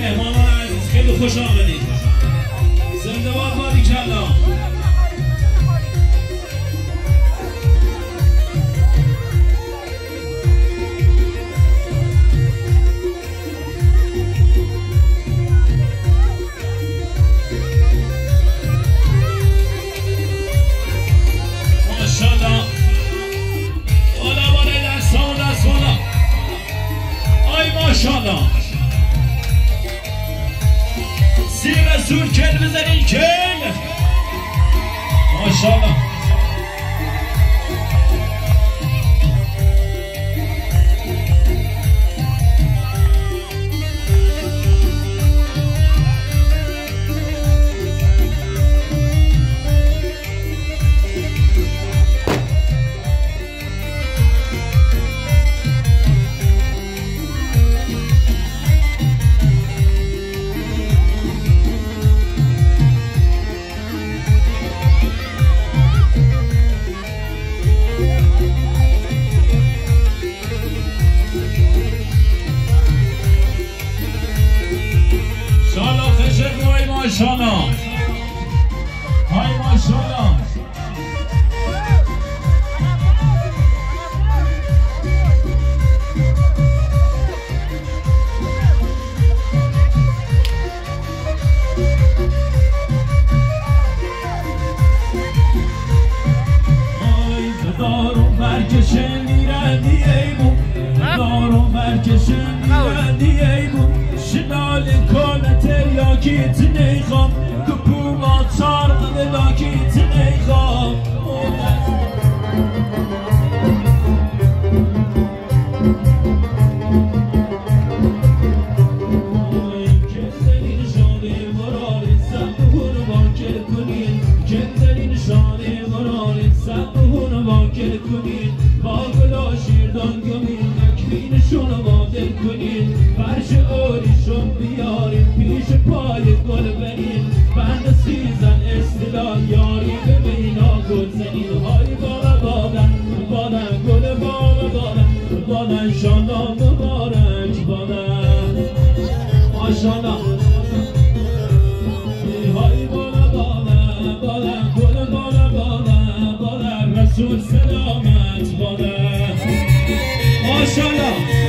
مهمانان عزیز خیلی خوش آمدید. زنده باد باریکلا. ماشاءالله. بالا بالای دستان دست بالا. آی ماشاءالله. زیر زور کل بزنین کل. ماشاءالله. ماشاءالله های ماشاءالله های بدارم برکشن میردی ایمون بدارم برکشن میردی ایمون شلال کل تریاکیت نیخوام کپوما چارق دلاکیت نیخوام کنزلین شانه مراری سبهون واکر کنین کنزلین شانه مراری سبهون واکر کنین با گلا شیردان گمین نکبینشون وادر کنین فرش اوریشون بیارین پیش پای گل برین بند سیزن استیلال یاری به بینا گل زنین های بالا بادن بادن گل بالا بادن بادن شانا مبارک بادن ماشاءالله های بالا بادن بادن گل بالا بادن بادن رسول سلامت بادن ماشاءالله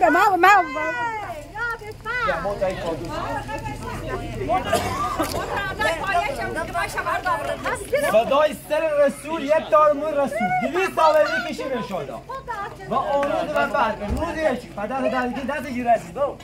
به من به ما فدای سر رسول یک دارمون رسول 200 سال میکشیم ان شاء الله و اونو من بعد روزی چی فدا دادگی دست گیرسی دو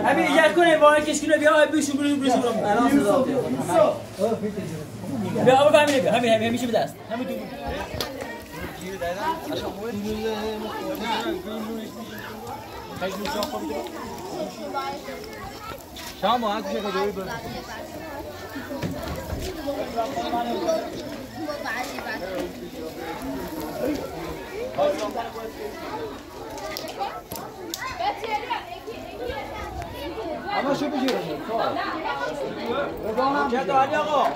همین یک کنه وای کشکونه بیا بشو الان صدا بیا آب همین بیا همین همیشه به دست همین تو شام هات چه کدوی بود اما شو بگیر چه داری آقا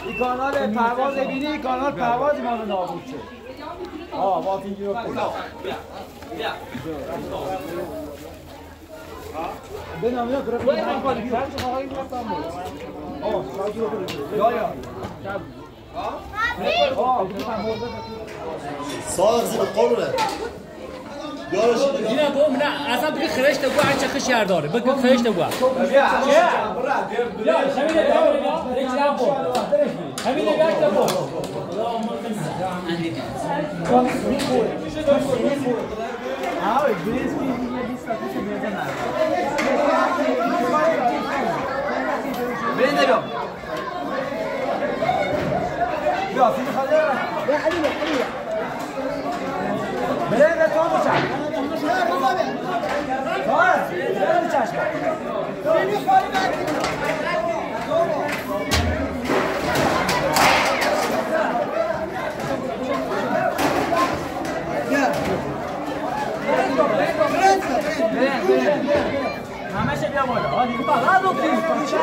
این کانال پرواز بینی کانال پرواز ما رو نابود شد باید اینجا رو کنم بنام یا برای من کاری کرد چه خواهی گفتم شاید رو برید صادق زیر قرونه اینا بوم نه اصلا بگی خرشت بو هر چه خشر داره بگی خرشت بو بیا همین نگاه بو همه شه بیا بالا دیگه فقط دو تیم چی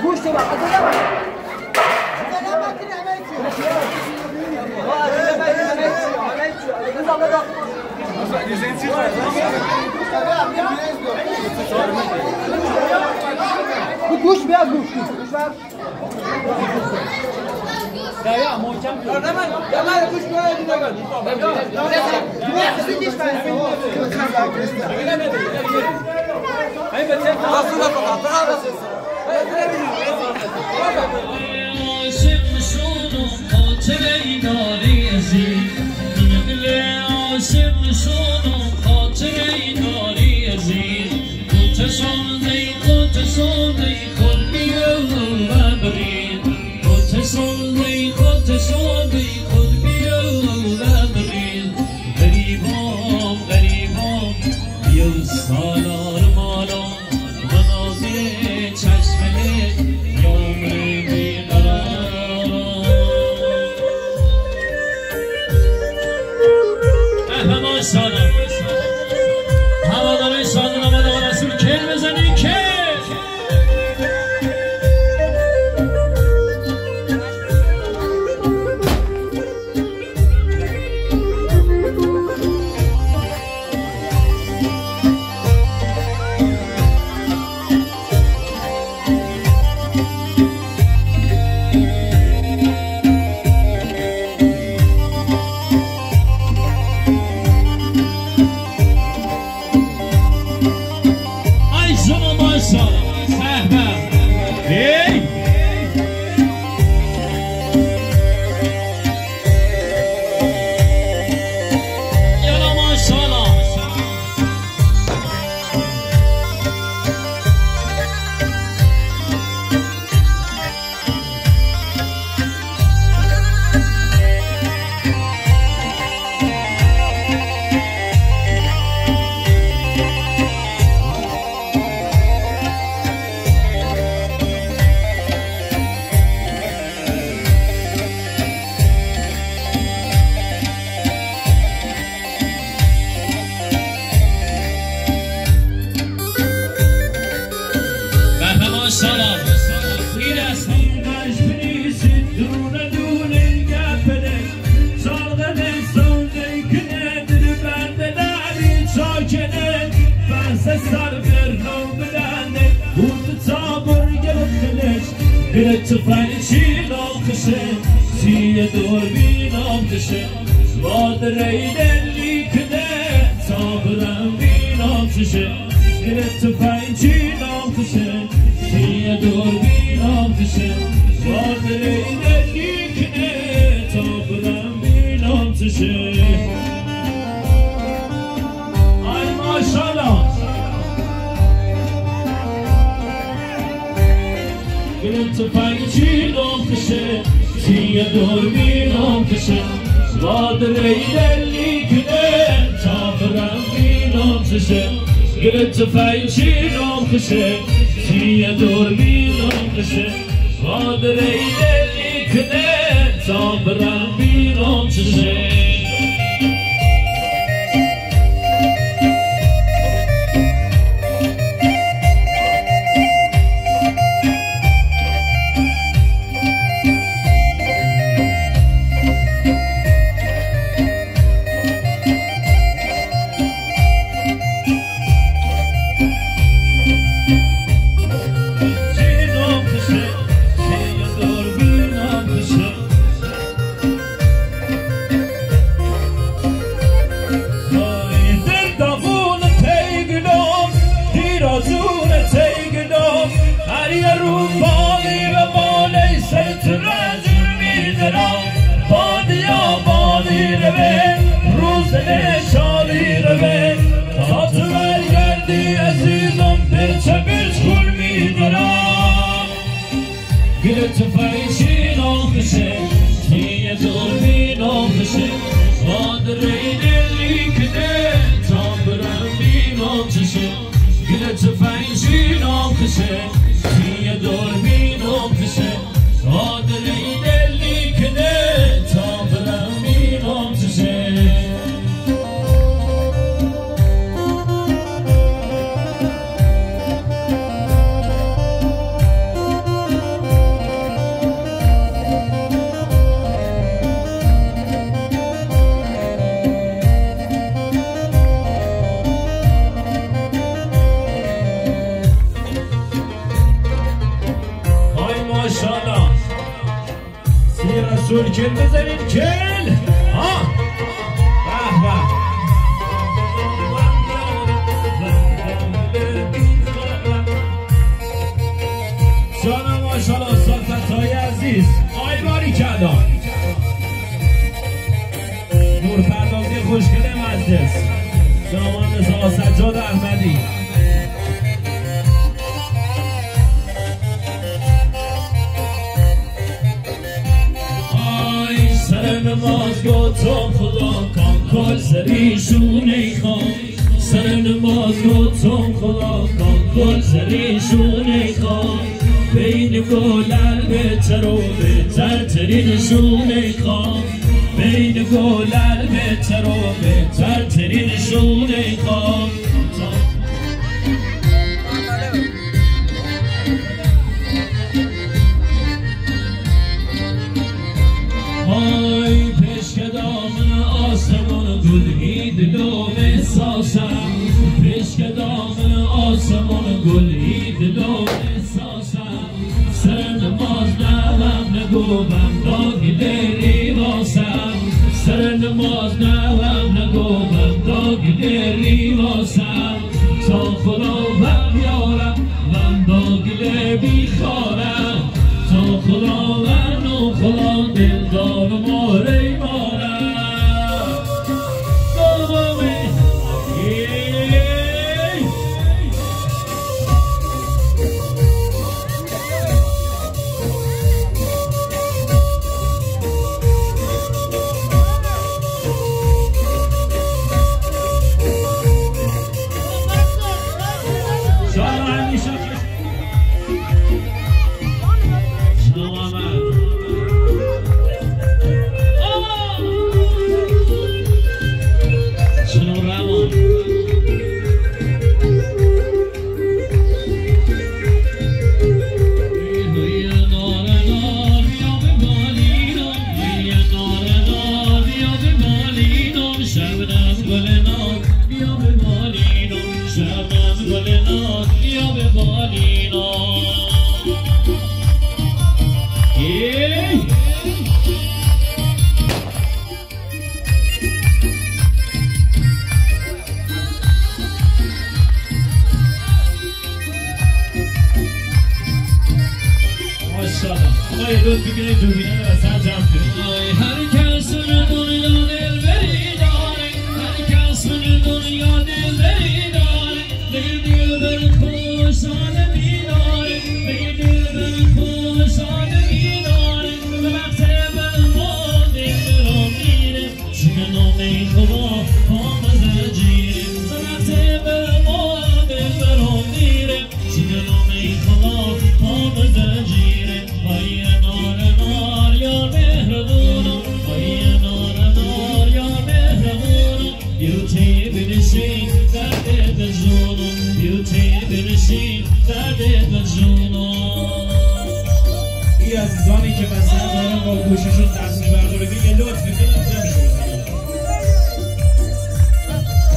گوشت بقى گوش بیا گوش یا محکم یا من گوش بیا رسول کل بزنید کل ها به به مهندس جناب مهندس آقا سجاد احمدی. آی سر نماز گفتم خدا کام کل سریشونه خواه، سر نماز گفتم خدا کام کل سریشونه خواه، بین گلر بهتر و بهتر ترینشونه خواه، بین گلر بهتر و بهتر ترینشونه خواه. های پشک دامن آسمان گلهی دلو احساسم، پشک دامن آسمان گلهی دلو احساسم، سر نماز نوم نگوبم داگی دری واسم، سر نماز نوم نگوبم داگی دری واسم، تا خدا بم یارم من داگی بیخارم، تا خدا من و خدا دلدار ماره مارم. ای عزیزانی که مثلا دارن با گوششون تصویر برداری بین یه لطف میکنم جمع شد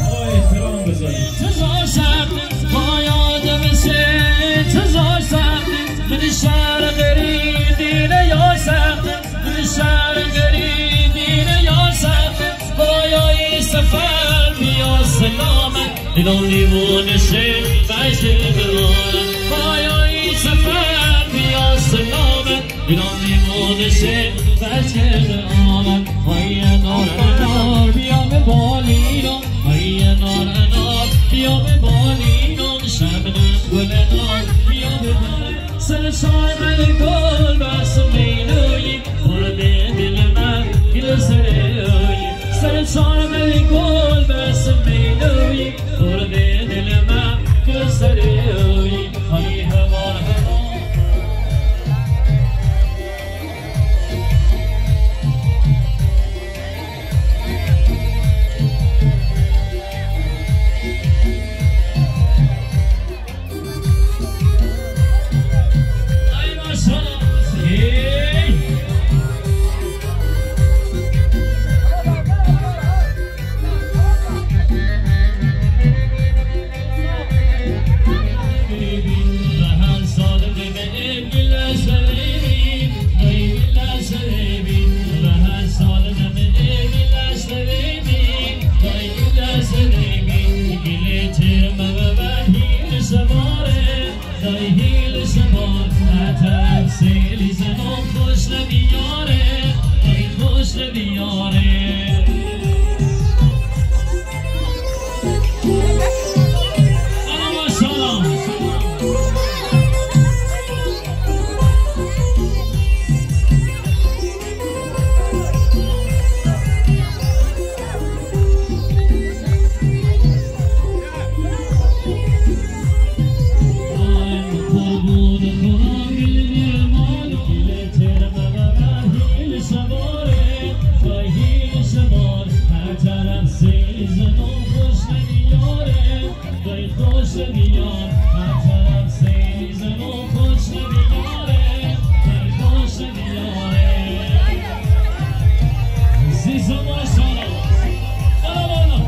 آقا احترام بذارید. تزار سرد با یادم سه تزار سرد من شهر غریب دینه یا سرد من شهر غریب دینه یا سرد بایای سفر بیا سلامت دیدم دیوونه شه بشه بمانم بایای سفر بیا سلامت دیدم دیوونه شه بشه بمانم های نار نار بیا به بالینم های نار نار بیا به بالینم شبنم گل نار بیا به بالینم سر شایم گل بس مینوی برده دل من گل سروی سر شایم گل بس مینوی برده دل من گل سروی های هوار هوار دای خوش بیار هر طرف سیزن و خوش بیاره دای خوش بیاره زیزا ماشاءالله بالا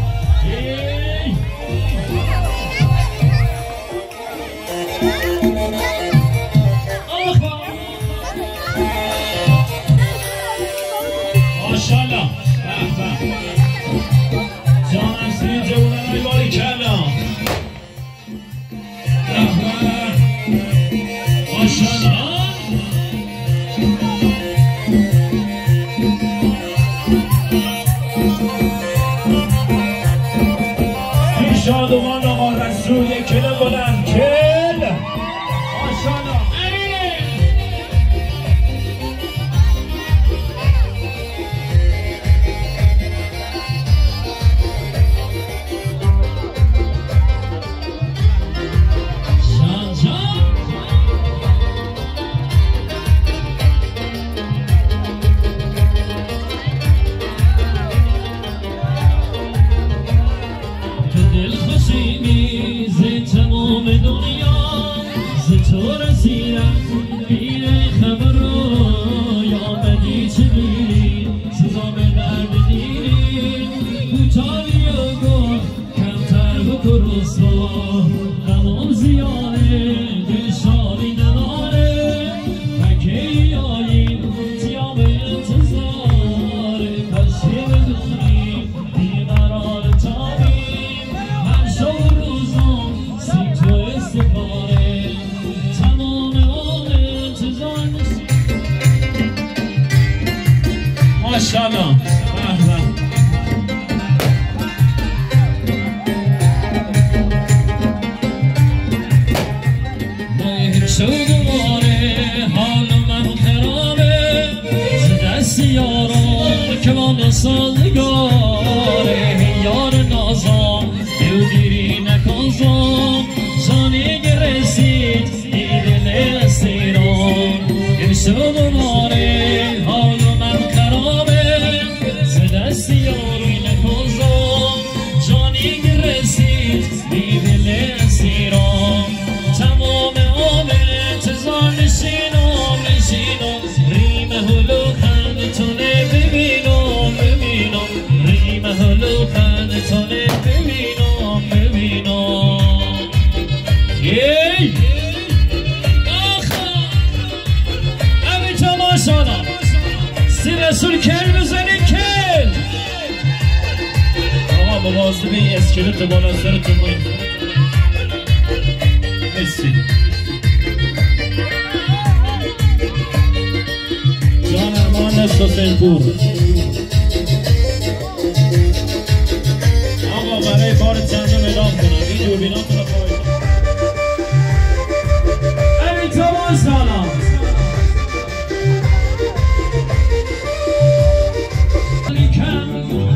بالا ماشاءالله جانم سری جوانای باری کلا ماشاءالله شادوان آقا رسول کل بلند کل ماشاءالله ماشاءالله سازگاره یار نازم دیری نکازم جانی رسید دل اسیران امشب دوباره حال من خرابه ز دست یاری نکازم جانی رسید دل اسیران تمام عمر انتظار نشینم ریم هلو خندتونه ببینم ریم هلو خندتونه ببینم یی آخا امی تماشانا سی رسول کل بزنی کل آقا مواظب این اسکلت بالا سرتون باید مرسی جان مهندس حسین پور آقا برای بار چندم اعلام کنم این دوربیناتون رو خواهید امی تماشانا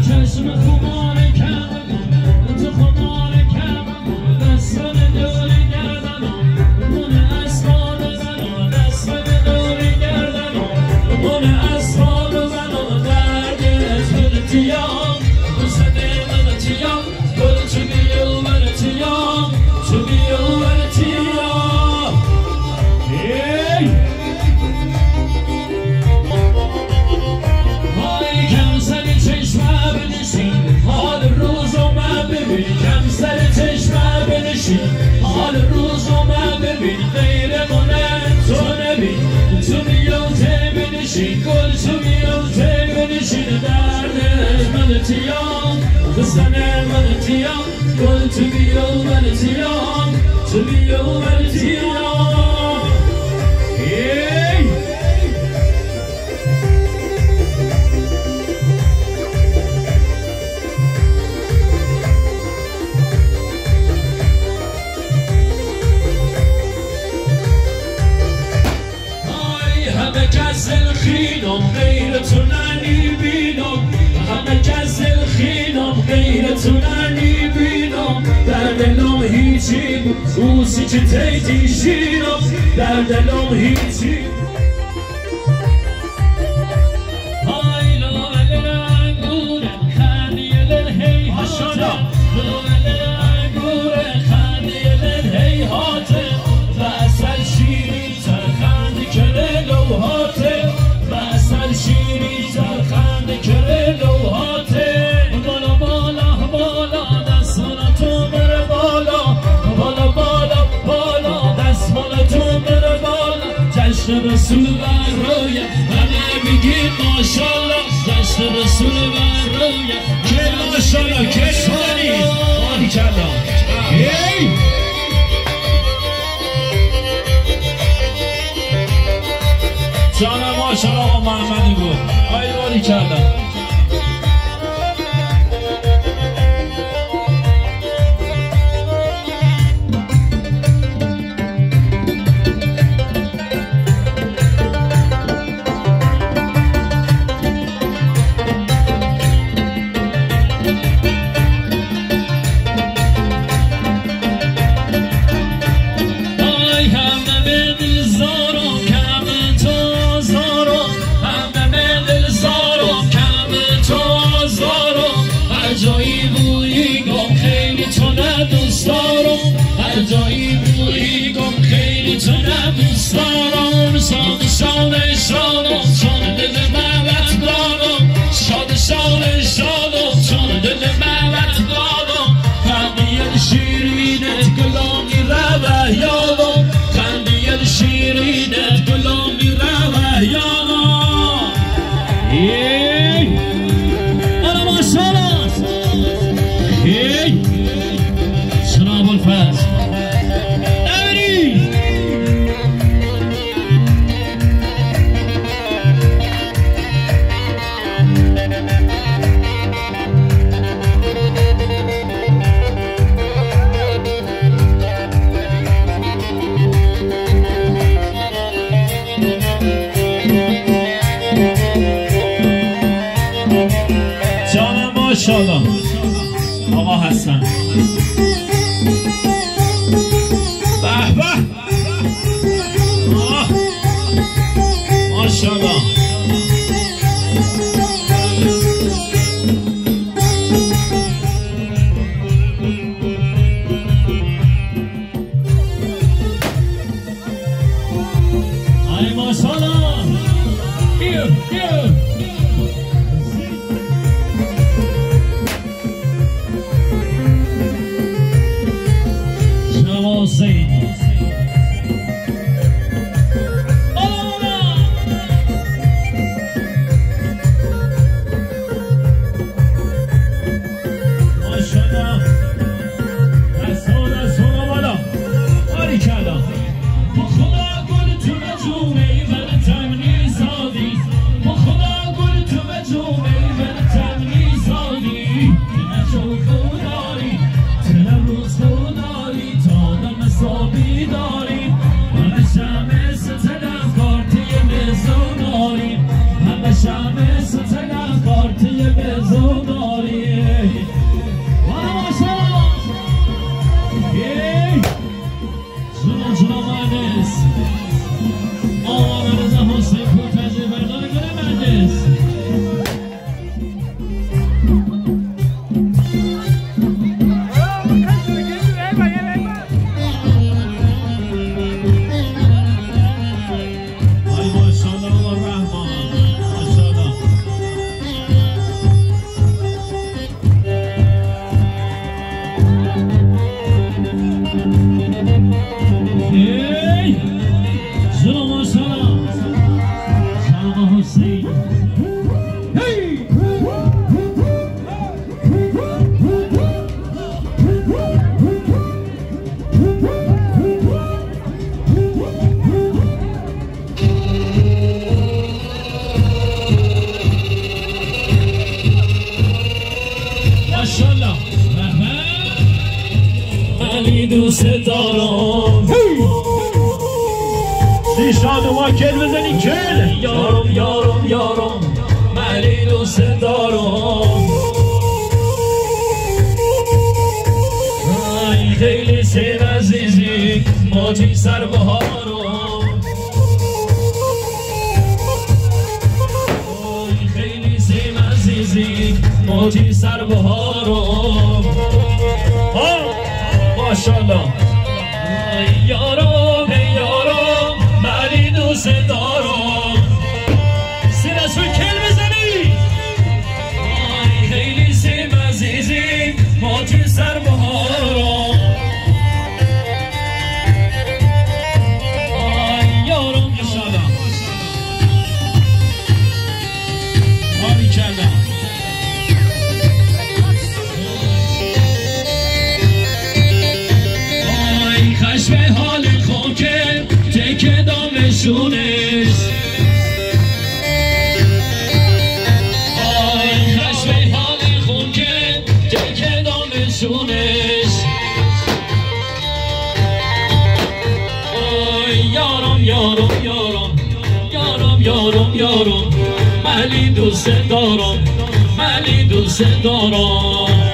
چشم خمار کم تو خمار کم دستان دوری گردن من اسفاد زن دستان دوری گردن من اسفاد زن درد از تیام حسن من تیام گل تو بیو من تیام تو بیو من تیام های کم سر چشمه بنشین حال روز من ببین کم سر چشمه بنشین حال روز من ببین غیر منه تو نبین تو بیوته بنشین گل تو بیوته بنشین درد من تیام بسن من تیام گل تو بیو من تیام تو بیو من تیام همه کس الخینم غیر تو نمیبینم همه کس الخینم غیر تو نمیبینم در دلم هیچی اوسی که تیتی شیرم در دلم هیچی های لال انگورم خندی دل هی هاشم لال انگورم رویه همه میگید ماشالله دست رسول بر رویه که ماشالله که سانی آنی کردم جانم ماشالله آقا محمدی بود آی باری کردم جایی بویی گم خیلی تو نبوست دارم شاد شاد شادم چون دل ملت دارم شاد شاد شادم چون دل ملت دارم خندی شیرینت گلامی روه یادم خندی شیرینت گلامی روه یادم انا ماشالله جناب الفضل ماشالله آقا حسن به به ماشالله ای ماشالله دوست دارم دیشان ما کل بزنی کل یارم یارم یارم ملی دوست دارم ای خیلی سیر عزیزی ماتی سر بهارم ای خیلی سیر عزیزی ماتی سر بهارم ماشالله یارم یارم ملی دوست دارم سیر از روی کل بزنی خیلی سیم عزیزی ما توی سر بهارم یارم نشونش آی خشم حالی خون که که دانشونش آی یارم یارم یارم یارم یارم یارم ملی دوست دارم ملی دوست دارم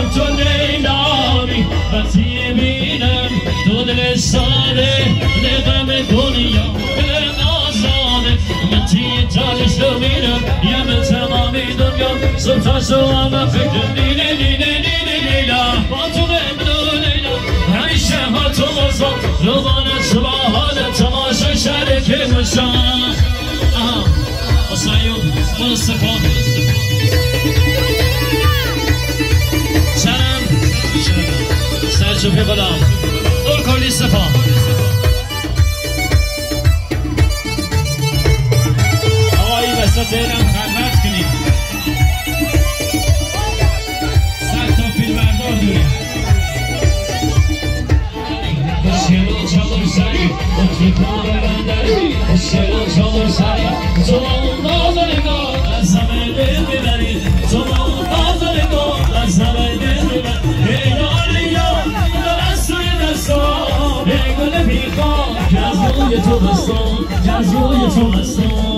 تو لیلامی وقتی بینم تو دل ساده لغم دنیا دل نازانه من تیه تالش رو میرم یم تمامی دنیا صبح شو همه فکر لیلا با تو نمدو لیلا همیشه ها تو مزا روانت شبا حال تماشا شرکه مشان آسایون مصطفی سرچوبی غلام دور کلی صفا آقایی وسط اینم خلوت کنیم 100 تا فیلم بردار داریم شلو چالور سری اکی کار بندری شلو چالور سری تو اون نازنگار از همه دل ببری تو اون نازنگار از همه دل ببری ای گل بیخواه که از روی تو بستم